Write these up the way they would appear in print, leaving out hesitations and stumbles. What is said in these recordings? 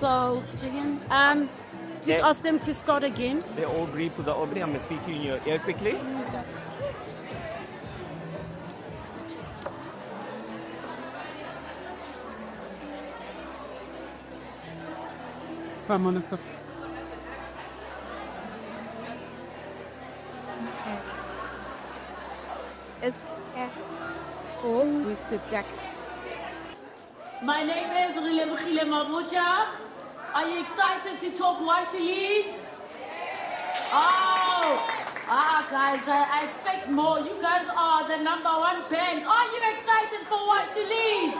So, Jillian, just ask them to start again. They all breathe to the opening. I'm going to speak to you in your ear quickly. Someone is up. We sit back. My name is Rilebogile Mabuja. Are you excited to talk why she leads? Guys, I expect more. You guys are the #1 band. Are you excited for why she leads?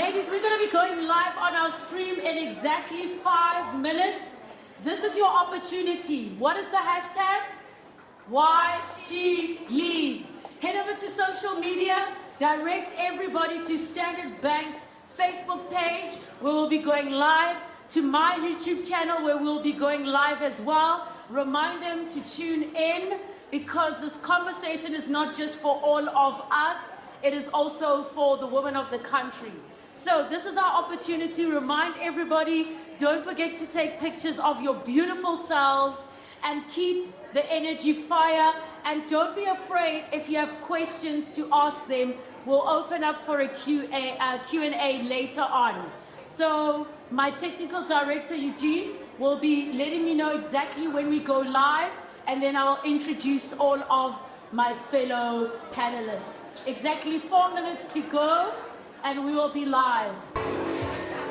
Ladies, we're going to be going live on our stream in exactly 5 minutes. This is your opportunity. What is the hashtag? Why she leads. Head over to social media. Direct everybody to Standard Bank's Facebook page, where we'll be going live, to my YouTube channel, where we'll be going live as well. Remind them to tune in, because this conversation is not just for all of us, it is also for the women of the country. So this is our opportunity. Remind everybody, don't forget to take pictures of your beautiful selves and keep the energy fire. And don't be afraid if you have questions to ask them. We'll open up for a Q&A later on. So my technical director, Eugene, will be letting me know exactly when we go live, and then I'll introduce all of my fellow panelists. Exactly 4 minutes to go, and we will be live.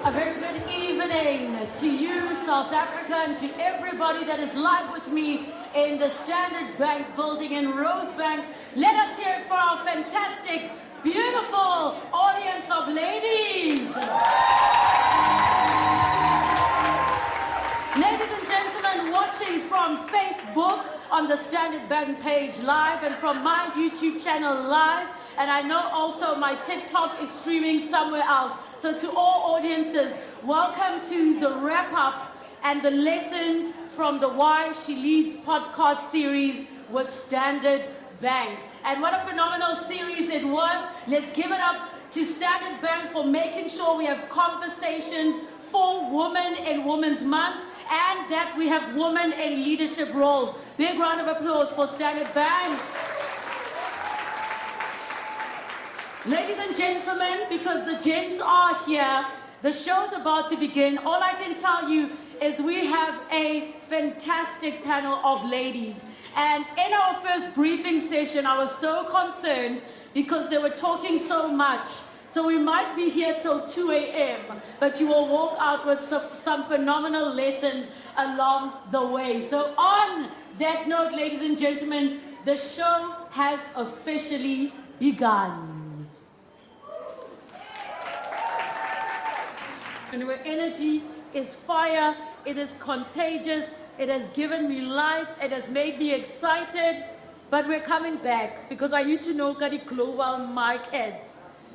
A very good evening to you, South Africa, and to everybody that is live with me in the Standard Bank building in Rosebank. Let us hear it for our fantastic, beautiful audience of ladies. Ladies and gentlemen, watching from Facebook on the Standard Bank page live, and from my YouTube channel live, and I know also my TikTok is streaming somewhere else. So to all audiences, welcome to the wrap-up and the lessons from the Why She Leads podcast series with Standard Bank. And what a phenomenal series it was. Let's give it up to Standard Bank for making sure we have conversations for women in Women's Month, and that we have women in leadership roles. Big round of applause for Standard Bank. Ladies and gentlemen, because the gents are here, the show's about to begin. All I can tell you is we have a fantastic panel of ladies. And in our first briefing session, I was so concerned because they were talking so much. So we might be here till 2 a.m., but you will walk out with some phenomenal lessons along the way. So on that note, ladies and gentlemen, the show has officially begun. And where energy is fire, it is contagious, it has given me life, it has made me excited, but we're coming back because I need to know Kadi global markets.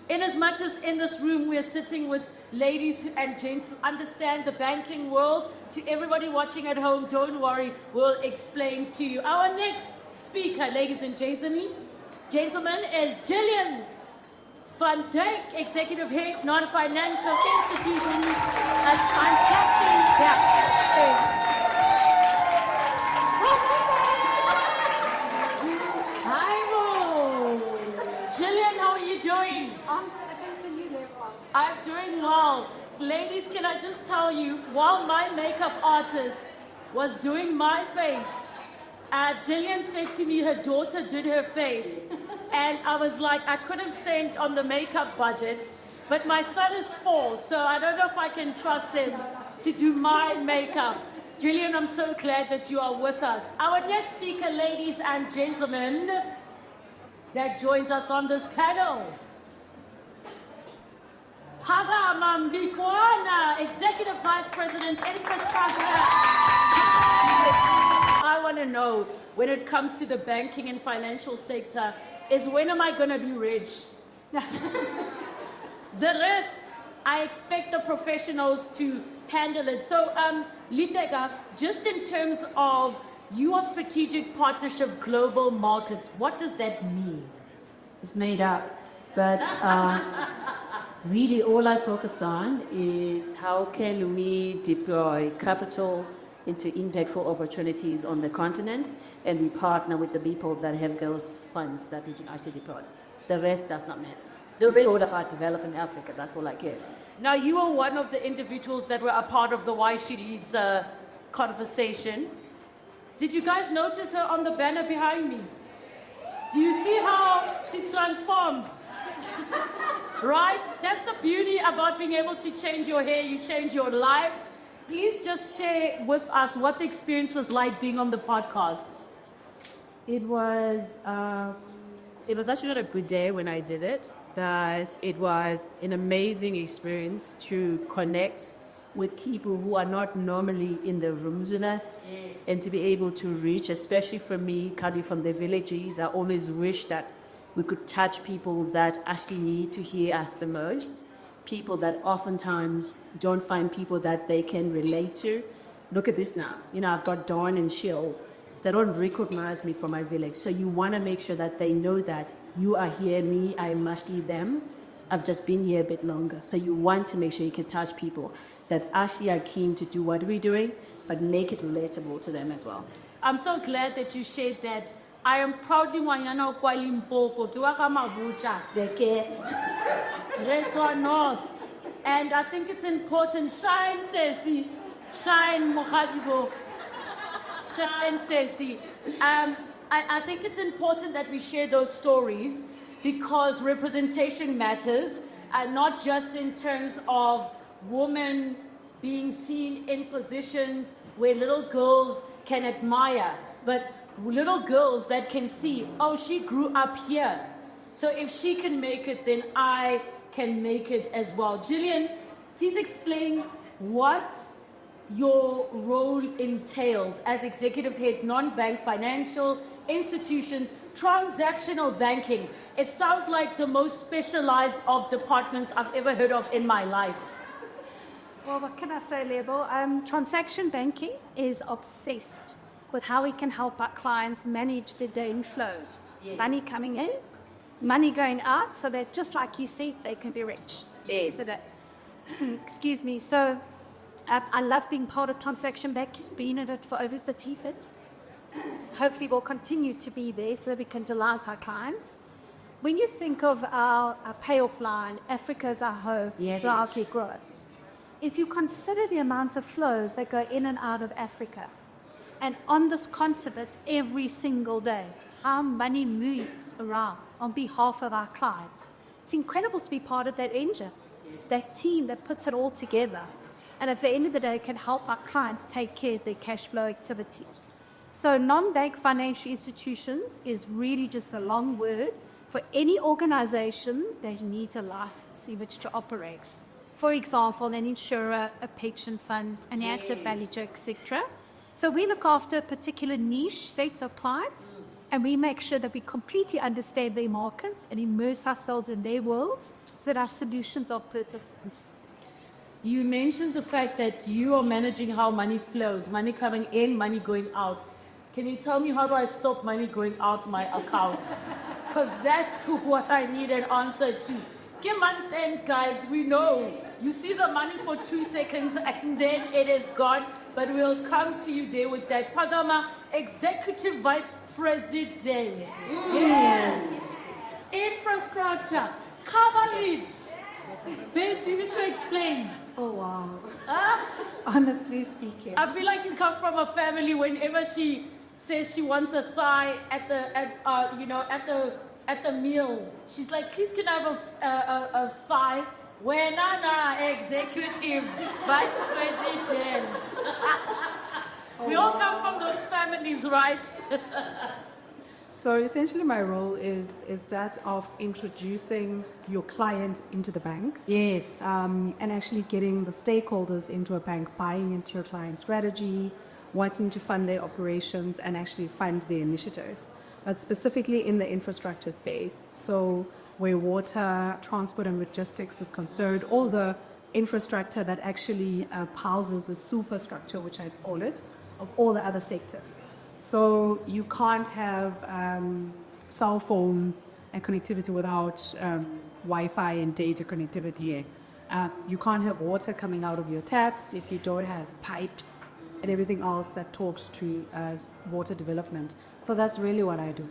In as much as in this room we're sitting with ladies and gents who understand the banking world, to everybody watching at home, don't worry, we'll explain to you. Our next speaker, ladies and gentlemen, is Gillian Van Dijk, Executive Head, Non-Financial Institutions, and I'm Captain Back. Hi, Mo. Gillian, how are you doing? I'm doing well. Ladies, can I just tell you, while my makeup artist was doing my face, Gillian said to me her daughter did her face. And I was like, I could have sent on the makeup budget, but my son is 4, so I don't know if I can trust him to do my makeup. Gillian, I'm so glad that you are with us. Our next speaker, ladies and gentlemen, that joins us on this panel, Haga Mambikwana, Executive Vice President, Infrastructure. I want to know, when it comes to the banking and financial sector, is when am I going to be rich? The rest, I expect the professionals to handle it. So, Litega, just in terms of your strategic partnership global markets, what does that mean? It's made up, but Really, all I focus on is how can we deploy capital into impactful opportunities on the continent, and we partner with the people that have those funds that we can actually deploy. The rest does not matter. The rest all about developing Africa, that's all I care. Now, you are one of the individuals that were a part of the Why She Leads conversation. Did you guys notice her on the banner behind me? Do you see how she transformed? Right? That's the beauty about being able to change your hair, you change your life. Please just share with us what the experience was like being on the podcast. It was actually not a good day when I did it, but it was an amazing experience to connect with people who are not normally in the rooms with us, and to be able to reach, especially for me, coming from the villages, I always wish that we could touch people that actually need to hear us the most, people that oftentimes don't find people that they can relate to. Look at this now. I've got Dawn and Shield. They don't recognize me from my village. So you want to make sure that they know that you are here, me, I must leave them. I've just been here a bit longer. So you want to make sure you can touch people that actually are keen to do what we're doing, but make it relatable to them as well. I'm so glad that you shared that. I am proudly Wanyana kwa Limpopo, Tuwaka Mabucha, Retwa North. And I think it's important. Shine, Ceci. Shine, Mohadibo. Shine, Ceci. I think it's important that we share those stories because representation matters, and not just in terms of women being seen in positions where little girls can admire, but little girls that can see, oh, she grew up here. So if she can make it, then I can make it as well. Gillian, please explain what your role entails as executive head, non-bank financial institutions, transactional banking. It sounds like the most specialized of departments I've ever heard of in my life. Well, what can I say, Lebo? Transaction banking is obsessed with how we can help our clients manage their daily flows. Yes. Money coming in, money going out, so that just like you said, they can be rich. Yes. So that, excuse me. So I love being part of transaction banking, been in it for over 30 years. Hopefully we'll continue to be there so that we can delight our clients. When you think of our payoff line, Africa is our home to our key growth. If you consider the amount of flows that go in and out of Africa, and on this continent every single day, how money moves around on behalf of our clients, it's incredible to be part of that engine, that team that puts it all together, and at the end of the day can help our clients take care of their cash flow activities. So non-bank financial institutions is really just a long word for any organization that needs a license in which to operate. For example, an insurer, a pension fund, an asset manager, etc. So we look after a particular niche set of clients, and we make sure that we completely understand their markets and immerse ourselves in their worlds so that our solutions are participants. You mentioned the fact that you are managing how money flows, money coming in, money going out. Can you tell me how do I stop money going out my account? Because that's what I need an answer to. Give month end, guys, we know. You see the money for 2 seconds and then it is gone. But we'll come to you there with that. Pagama, Executive Vice President. Yes. Infrastructure, coverage. Babes, you need to explain. Oh, wow. Huh? Honestly speaking. I feel like you come from a family whenever she says she wants a thigh at the meal. She's like, please can I have a thigh? When Executive Vice President. We all come from those families, right? So essentially my role is that of introducing your client into the bank. Yes. And actually getting the stakeholders into a bank, buying into your client strategy, wanting to fund their operations and actually fund their initiatives. But specifically in the infrastructure space. So where water, transport and logistics is concerned, all the infrastructure that actually houses the superstructure, which I call it, of all the other sectors. So you can't have cell phones and connectivity without Wi-Fi and data connectivity. You can't have water coming out of your taps if you don't have pipes and everything else that talks to water development. So that's really what I do.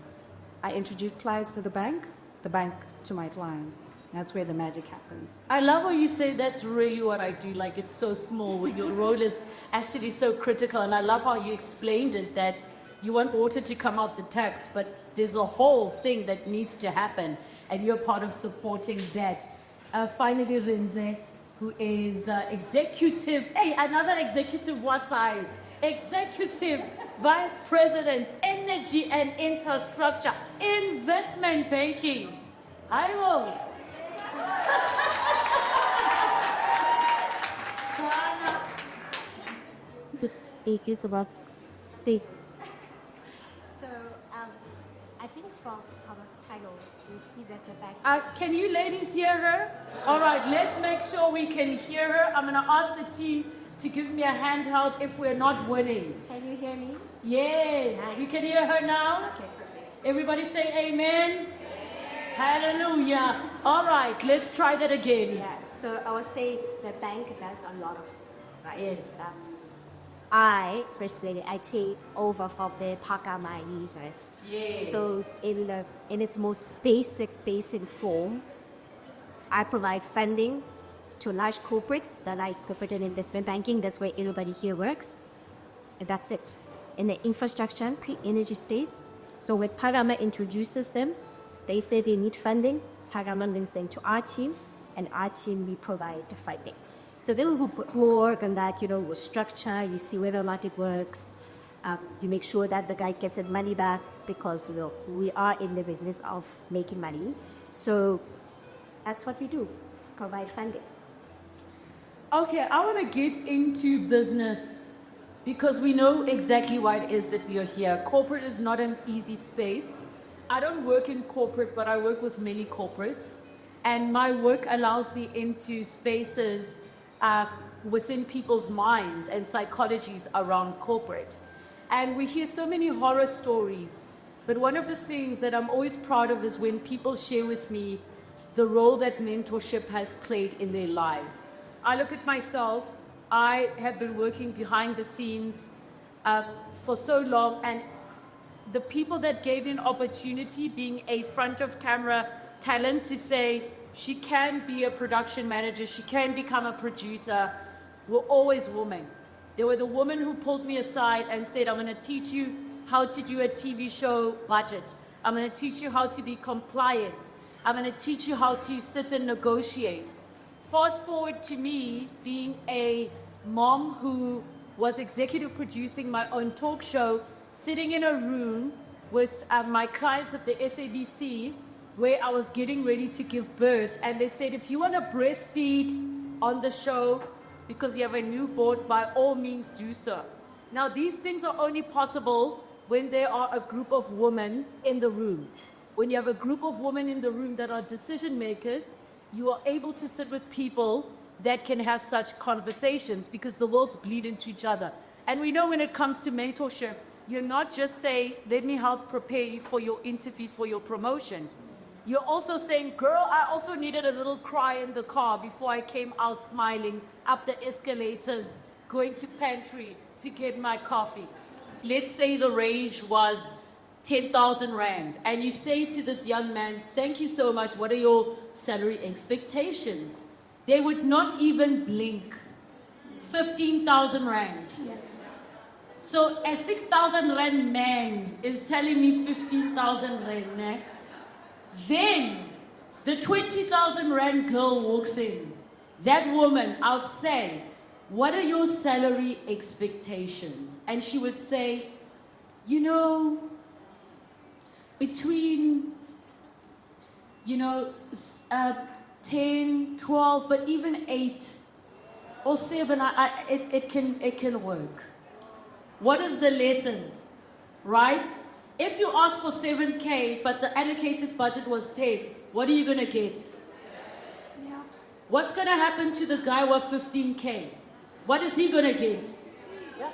I introduce clients to the bank to my clients. That's where the magic happens. I love how you say that's really what I do. Like, it's so small. Your role is actually so critical. And I love how you explained it, that you want water to come out the taps, but there's a whole thing that needs to happen. And you're part of supporting that. Finally, Rinze, who is executive, another executive Wi-Fi, executive vice president, energy and infrastructure, investment banking. I will. Thank you so much. Thank So, I think from our panel, we see that the back. Can you ladies hear her? All right, let's make sure we can hear her. I'm going to ask the team to give me a handheld if we're not winning. Can you hear me? Yes, we can hear her now. Okay, perfect. Everybody say amen. Hallelujah. All right, let's try that again. Yeah, so I would say the bank does a lot of, right? Yes. I personally, I take over from the Pakama users. Yes. So in its most basic form, I provide funding to large corporates that like corporate and investment banking. That's where everybody here works. And that's it. In the infrastructure and clean energy space. So when Parama introduces them, they say they need funding. Parama links them to our team, and our team, we provide the funding. So then we'll work on that, with structure. You see whether or not it works. You make sure that the guy gets his money back because we are in the business of making money. So that's what we do, provide funding. Okay, I want to get into business because we know exactly why it is that we are here. Corporate is not an easy space. I don't work in corporate, but I work with many corporates. And my work allows me into spaces within people's minds and psychologies around corporate. And we hear so many horror stories. But one of the things that I'm always proud of is when people share with me the role that mentorship has played in their lives. I look at myself. I have been working behind the scenes for so long, and the people that gave me an opportunity, being a front of camera talent, to say she can be a production manager, she can become a producer, were always women. They were the women who pulled me aside and said, I'm going to teach you how to do a TV show budget. I'm going to teach you how to be compliant. I'm going to teach you how to sit and negotiate. Fast forward to me being a mom who was executive producing my own talk show, sitting in a room with my clients at the SABC, where I was getting ready to give birth. And they said, if you want to breastfeed on the show because you have a newborn, by all means do so. Now, these things are only possible when there are a group of women in the room. When you have a group of women in the room that are decision makers, you are able to sit with people that can have such conversations because the worlds bleed into each other. And we know when it comes to mentorship, you're not just saying, let me help prepare you for your interview, for your promotion. You're also saying, girl, I also needed a little cry in the car before I came out smiling up the escalators, going to pantry to get my coffee. Let's say the range was 10,000 Rand. And you say to this young man, thank you so much. What are your salary expectations? They would not even blink. 15,000 Rand. Yes. So a 6,000 Rand man is telling me 15,000 Rand. Ne? Then the 20,000 Rand girl walks in. That woman, I'll say, what are your salary expectations? And she would say, between, 10, 12, but even 8 or 7, it can work. What is the lesson, right? If you ask for 7K, but the allocated budget was 10, what are you going to get? Yeah. What's going to happen to the guy with 15K? What is he going to get? Yeah.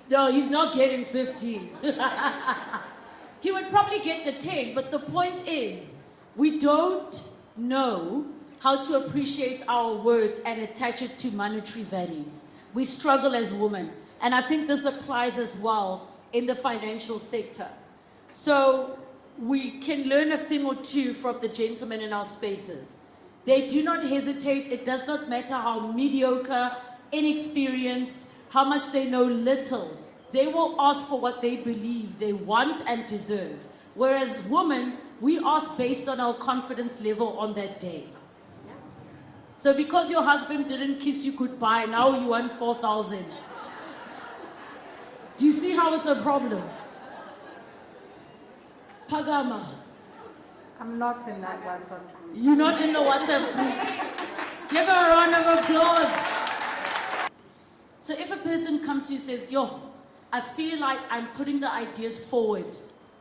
No, he's not getting 15. He would probably get the 10, but the point is, we don't know how to appreciate our worth and attach it to monetary values. We struggle as women, and I think this applies as well in the financial sector. So we can learn a thing or two from the gentlemen in our spaces. They do not hesitate. It does not matter how mediocre, inexperienced, how much they know little. They will ask for what they believe they want and deserve. Whereas women, we ask based on our confidence level on that day. So because your husband didn't kiss you goodbye, now you want 4,000. Do you see how it's a problem? Pagama. I'm not in that WhatsApp group. You're not in the WhatsApp group. Give her a round of applause. So if a person comes to you and says, yo, I feel like I'm putting the ideas forward,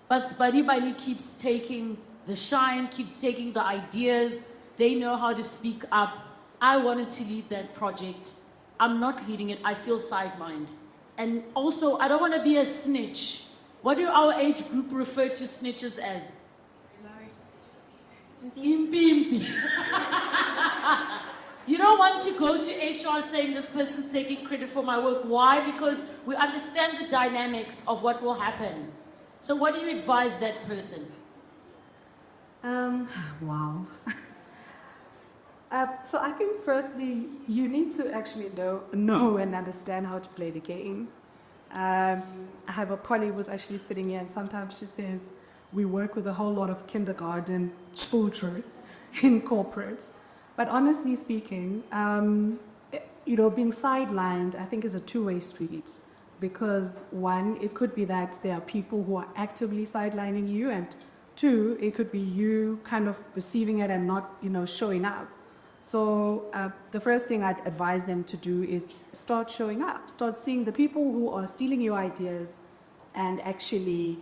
but Spadi Bali keeps taking the shine, keeps taking the ideas, they know how to speak up. I wanted to lead that project. I'm not leading it. I feel sidelined. And also, I don't want to be a snitch. What do our age group refer to snitches as? Impi. You don't want to go to HR saying this person's taking credit for my work. Why? Because we understand the dynamics of what will happen. So what do you advise that person? Wow. So I think firstly, you need to actually know and understand how to play the game. I have a colleague who's actually sitting here, and sometimes she says, we work with a whole lot of kindergarten children in corporate. But honestly speaking, being sidelined, I think, is a two-way street. Because one, it could be that there are people who are actively sidelining you, and two, it could be you kind of receiving it and not, showing up. So the first thing I'd advise them to do is start showing up. Start seeing the people who are stealing your ideas and actually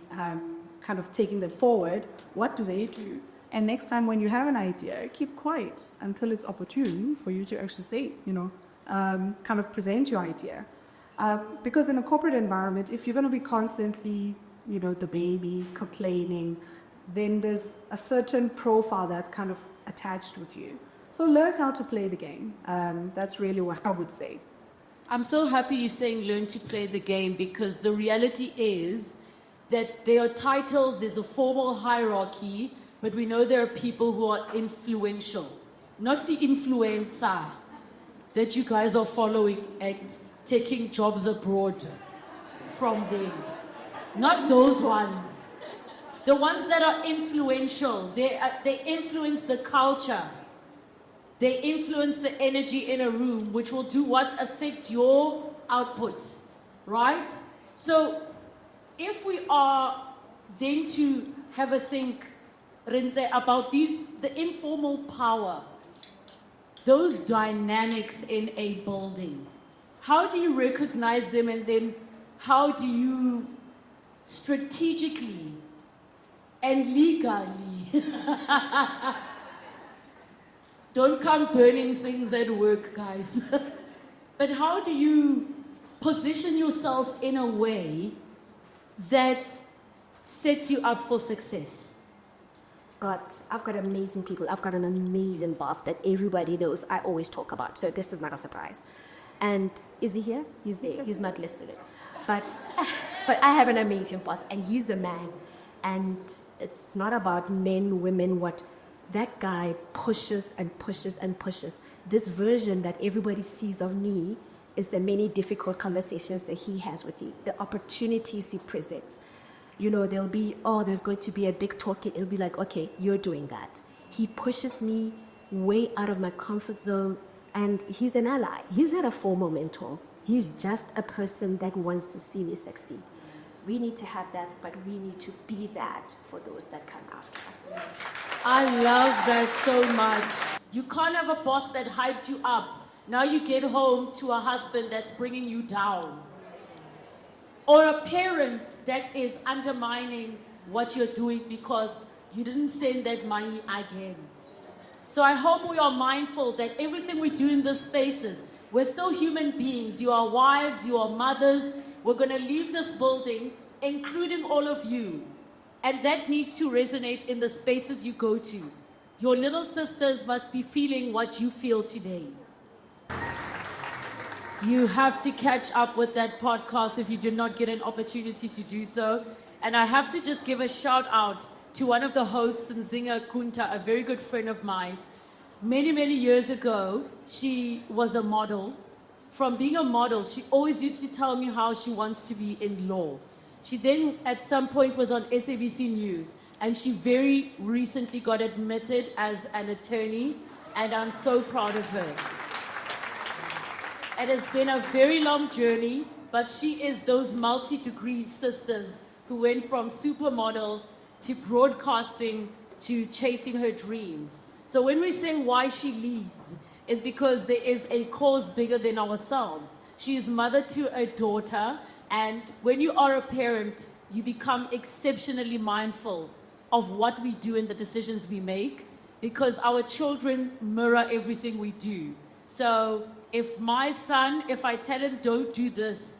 kind of taking them forward. What do they do? And next time when you have an idea, keep quiet until it's opportune for you to actually say, kind of present your idea. Because in a corporate environment, if you're going to be constantly, the baby, complaining, then there's a certain profile that's kind of attached with you. So learn how to play the game. That's really what I would say. I'm so happy you're saying learn to play the game, because the reality is that there are titles, there's a formal hierarchy, but we know there are people who are influential, not the influencer that you guys are following and taking jobs abroad from them. Not those ones. The ones that are influential, they influence the culture. They influence the energy in a room, which will do what? Affect your output, right? So if we are then to have a think, Renze, about the informal power, those dynamics in a building, how do you recognize them, and then how do you strategically and legally don't come burning things at work, guys. But how do you position yourself in a way that sets you up for success? I've got amazing people. I've got an amazing boss that everybody knows I always talk about. So this is not a surprise. And is he here? He's there. He's not listening. But I have an amazing boss, and he's a man. And it's not about men, women, what. That guy pushes and pushes and pushes. This version that everybody sees of me is the many difficult conversations that he has with you, the opportunities he presents. There'll be, there's going to be a big talk. It'll be like, okay, you're doing that. He pushes me way out of my comfort zone, and he's an ally. He's not a formal mentor. He's just a person that wants to see me succeed. We need to have that, but we need to be that for those that come after us. I love that so much. You can't have a boss that hyped you up. Now you get home to a husband that's bringing you down. Or a parent that is undermining what you're doing because you didn't send that money again. So I hope we are mindful that everything we do in these spaces, we're still human beings. You are wives, you are mothers. We're going to leave this building, including all of you. And that needs to resonate in the spaces you go to. Your little sisters must be feeling what you feel today. You have to catch up with that podcast if you did not get an opportunity to do so. And I have to just give a shout out to one of the hosts, Nzinga Kunta, a very good friend of mine. Many, many years ago, she was a model. From being a model, she always used to tell me how she wants to be in law. She then, at some point, was on SABC News, and she very recently got admitted as an attorney, and I'm so proud of her. It has been a very long journey, but she is those multi-degree sisters who went from supermodel to broadcasting to chasing her dreams. So when we say why she leads, it's because there is a cause bigger than ourselves. She is mother to a daughter, and when you are a parent, you become exceptionally mindful of what we do and the decisions we make, because our children mirror everything we do. So if my son, if I tell him don't do this,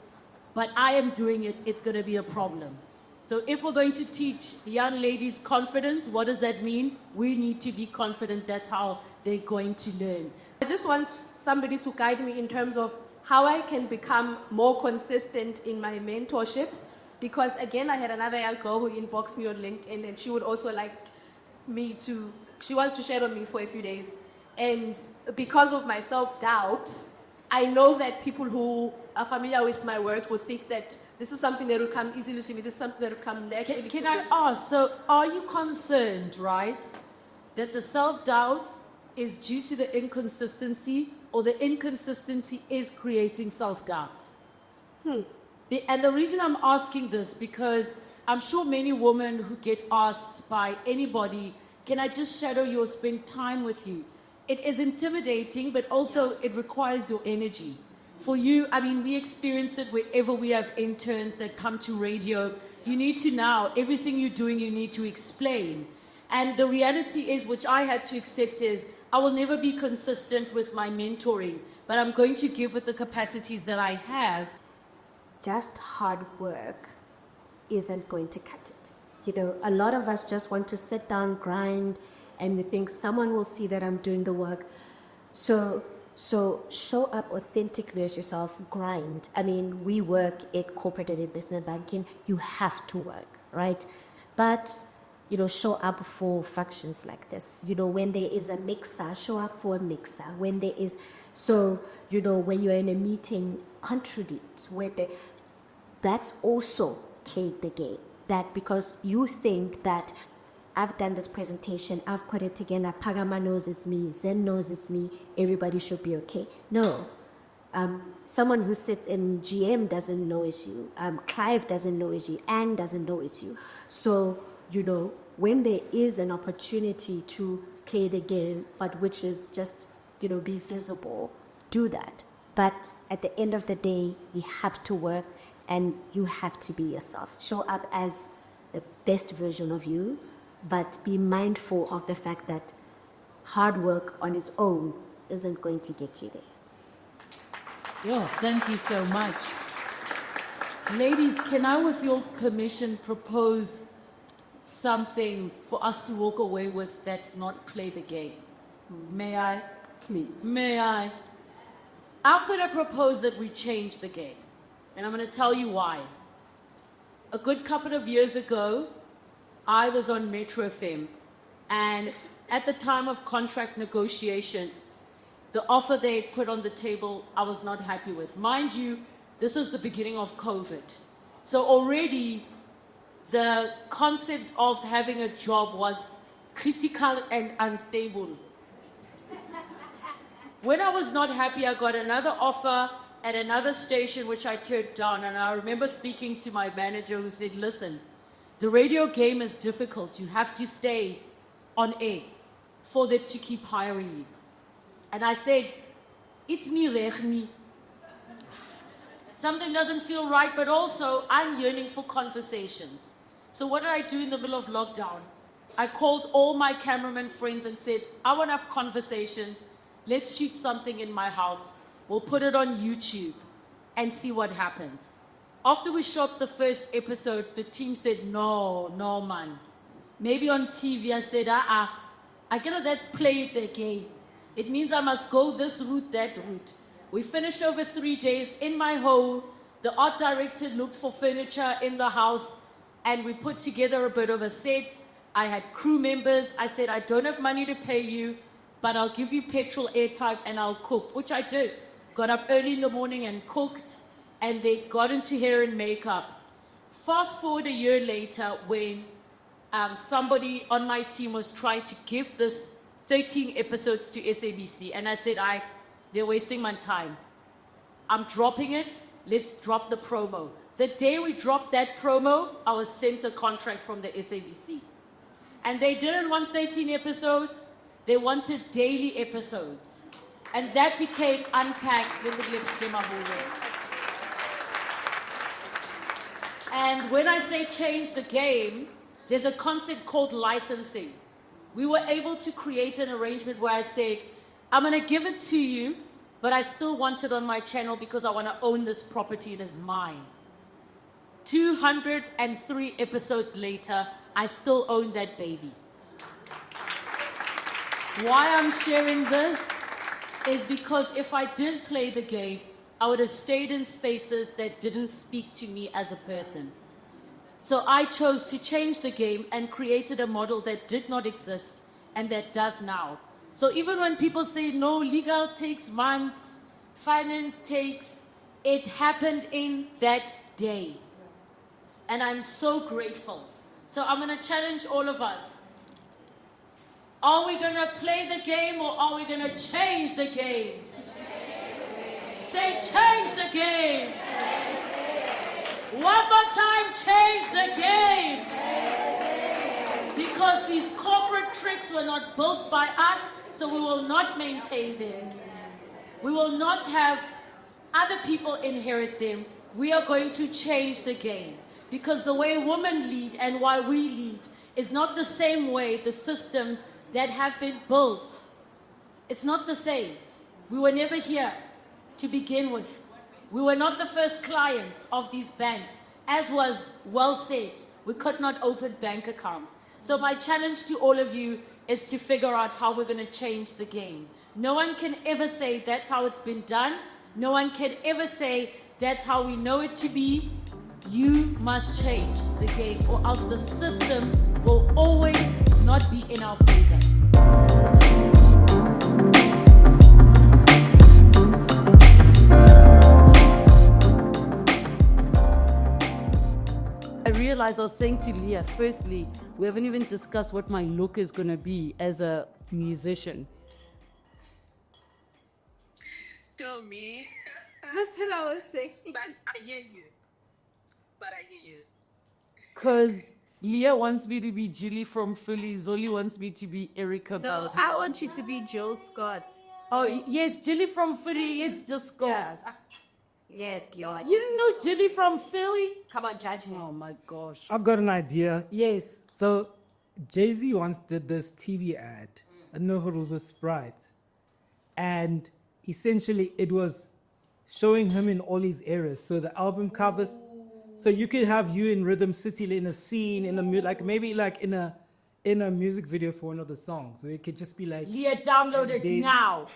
but I am doing it, it's going to be a problem. So if we're going to teach young ladies confidence, what does that mean? We need to be confident. That's how they're going to learn. I just want somebody to guide me in terms of how I can become more consistent in my mentorship. Because again, I had another young girl who inboxed me on LinkedIn, and she would also like me to, she wants to share on me for a few days. And because of my self-doubt, I know that people who are familiar with my work would think that this is something that will come easily to me, this is something that will come naturally Can to I me. ask, so are you concerned, right, that the self-doubt is due to the inconsistency, or the inconsistency is creating self-doubt? And the reason I'm asking this, because I'm sure many women who get asked by anybody, can I just shadow you or spend time with you? It is intimidating, but also it requires your energy. For you, I mean, we experience it wherever we have interns that come to radio. You need to now, everything you're doing, you need to explain. And the reality is, which I had to accept, is I will never be consistent with my mentoring, but I'm going to give with the capacities that I have. Just hard work isn't going to cut it. You know, a lot of us just want to sit down, grind, and we think someone will see that I'm doing the work. So show up authentically as yourself, grind. I mean, we work at corporate and investment banking. You have to work, right? But, you know, show up for functions like this. You know, when there is a mixer, show up for a mixer. When there is, so, you know, when you're in a meeting, contribute. That's also the game. That because you think that I've done this presentation, I've put it together, Pagama knows it's me, Zen knows it's me, everybody should be okay. No. Someone who sits in GM doesn't know it's you. Clive doesn't know it's you. Anne doesn't know it's you. So, you know, when there is an opportunity to play the game, but which is just, you know, be visible, do that. But at the end of the day, we have to work, and you have to be yourself. Show up as the best version of you, but be mindful of the fact that hard work on its own isn't going to get you there. Yeah, thank you so much. Ladies, can I, with your permission, propose something for us to walk away with that's not play the game? May I? Please. May I? I'm going to propose that we change the game. And I'm going to tell you why. A good couple of years ago, I was on Metro FM, and at the time of contract negotiations, the offer they put on the table, I was not happy with. Mind you, this was the beginning of COVID. So already, the concept of having a job was critical and unstable. When I was not happy, I got another offer at another station, which I turned down. And I remember speaking to my manager, who said, listen, the radio game is difficult. You have to stay on air for them to keep hiring you. And I said, it's me, Rechni. Something doesn't feel right, but also I'm yearning for conversations. So what did I do in the middle of lockdown? I called all my cameraman friends and said, I want to have conversations. Let's shoot something in my house. We'll put it on YouTube and see what happens. After we shot the first episode, the team said, no, man. Maybe on TV, I said, Let's play the game. It means I must go this route, that route. We finished over 3 days in my home. The art director looked for furniture in the house, and we put together a bit of a set. I had crew members. I said, I don't have money to pay you, but I'll give you petrol, airtime, and I'll cook, which I did. Got up early in the morning and cooked, and they got into hair and makeup. Fast forward a year later, when somebody on my team was trying to give this 13 episodes to SABC, and I said, they're wasting my time. I'm dropping it. Let's drop the promo. The day we dropped that promo, I was sent a contract from the SABC. And they didn't want 13 episodes. They wanted daily episodes. And that became Unpacked when the became a whole way. And when I say change the game, there's a concept called licensing. We were able to create an arrangement where I said, I'm going to give it to you, but I still want it on my channel because I want to own this property. It is mine. 203 episodes later, I still own that baby. Why I'm sharing this is because if I didn't play the game, I would have stayed in spaces that didn't speak to me as a person. So I chose to change the game and created a model that did not exist and that does now. So even when people say, no, legal takes months, finance takes, it happened in that day. And I'm so grateful. So I'm going to challenge all of us. Are we going to play the game or are we going to change the game? Say, change the game. One more time, change the game. Because these corporate tricks were not built by us, so we will not maintain them. We will not have other people inherit them. We are going to change the game. Because the way women lead and why we lead is not the same way the systems that have been built. It's not the same. We were never here to begin with. We were not the first clients of these banks. As was well said, we could not open bank accounts. So my challenge to all of you is to figure out how we're going to change the game. No one can ever say that's how it's been done. No one can ever say that's how we know it to be. You must change the game or else the system will always not be in our favor. I realized I was saying to Leah, firstly, we haven't even discussed what my look is going to be as a musician. Still me. That's what I was saying. But I hear you. Because Leah wants me to be Julie from Philly. Zoli wants me to be Erica No, Bell. I want you to be Jill Scott. Oh, yes, Julie from Philly. Yes, just go. Yes, Lord. You didn't know Julie from Philly? Come on, judge me. Oh, my gosh. I've got an idea. Yes. So, Jay-Z once did this TV ad. I don't know if it was with Sprite. And essentially, it was showing him in all his eras. So, the album covers. So, you could have you in Rhythm City in a scene, in a maybe like in a music video for one of the songs. So, it could just be like. Leah, download it now.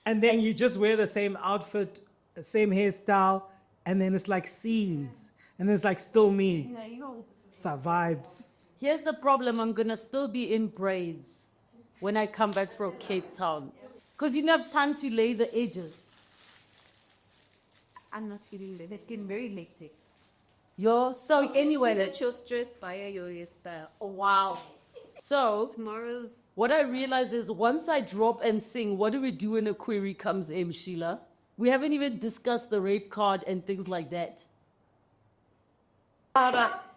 And then you just wear the same outfit, the same hairstyle, and then it's like scenes. And then it's like still me. Yeah, you know. Vibes. Here's the problem. I'm going to still be in braids when I come back from Cape Town. Because you don't have time to lay the edges. I'm not feeling that. It's getting very hectic. So anyway, That you're stressed by your hairstyle. oh, wow. So Tomorrow's what I realize is once I drop and sing, what do we do when a query comes in, Sheila? We haven't even discussed the rape card and things like that.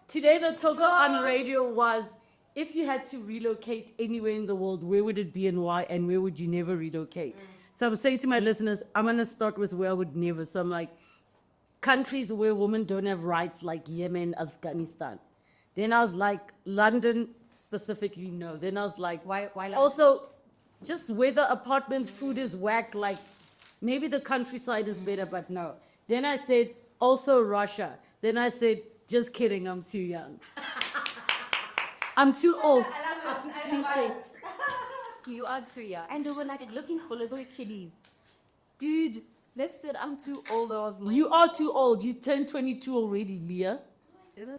Today the talk on radio was, if you had to relocate anywhere in the world, where would it be and why, and where would you never relocate? So I'm saying to my listeners, I'm going to start with where I would never. So I'm like, countries where women don't have rights, like Yemen, Afghanistan. Then I was like, London specifically, no. Then I was like, Why also, just whether apartments, food is whack, like maybe the countryside is better, but no. Then I said, also Russia. Then I said, just kidding, I'm too young. I'm too old. You are too young. And they were like looking for little kiddies. Dude, let's say I'm too old. I was like, You are too old. You turned 22 already, Leah.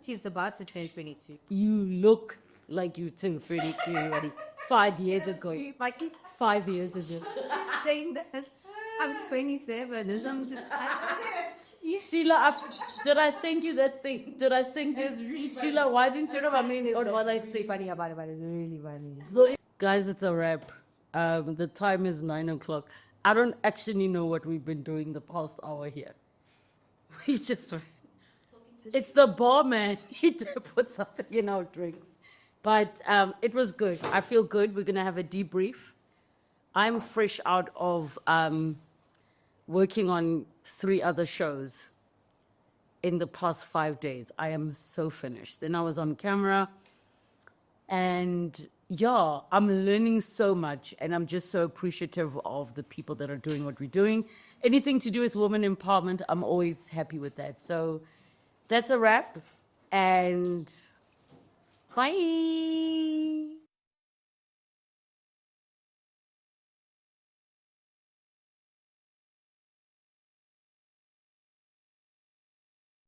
She's about to turn 22. You look like you turned 22 already. 5 years ago. if I keep 5 years ago. saying that I'm 27, this I'm just, Sheila, did I send you that thing? Did I send you? Sheila, why didn't you know? I mean, or what I say? Funny about it, but it's really funny. So, guys, it's a wrap. The time is 9 o'clock. I don't actually know what we've been doing the past hour here. We just, it's the barman. He put something in our drinks. But it was good. I feel good. We're going to have a debrief. I'm fresh out of working on 3 other shows in the past 5 days. I am so finished. Then I was on camera. And yeah, I'm learning so much. And I'm just so appreciative of the people that are doing what we're doing. Anything to do with women empowerment, I'm always happy with that. So that's a wrap. And bye.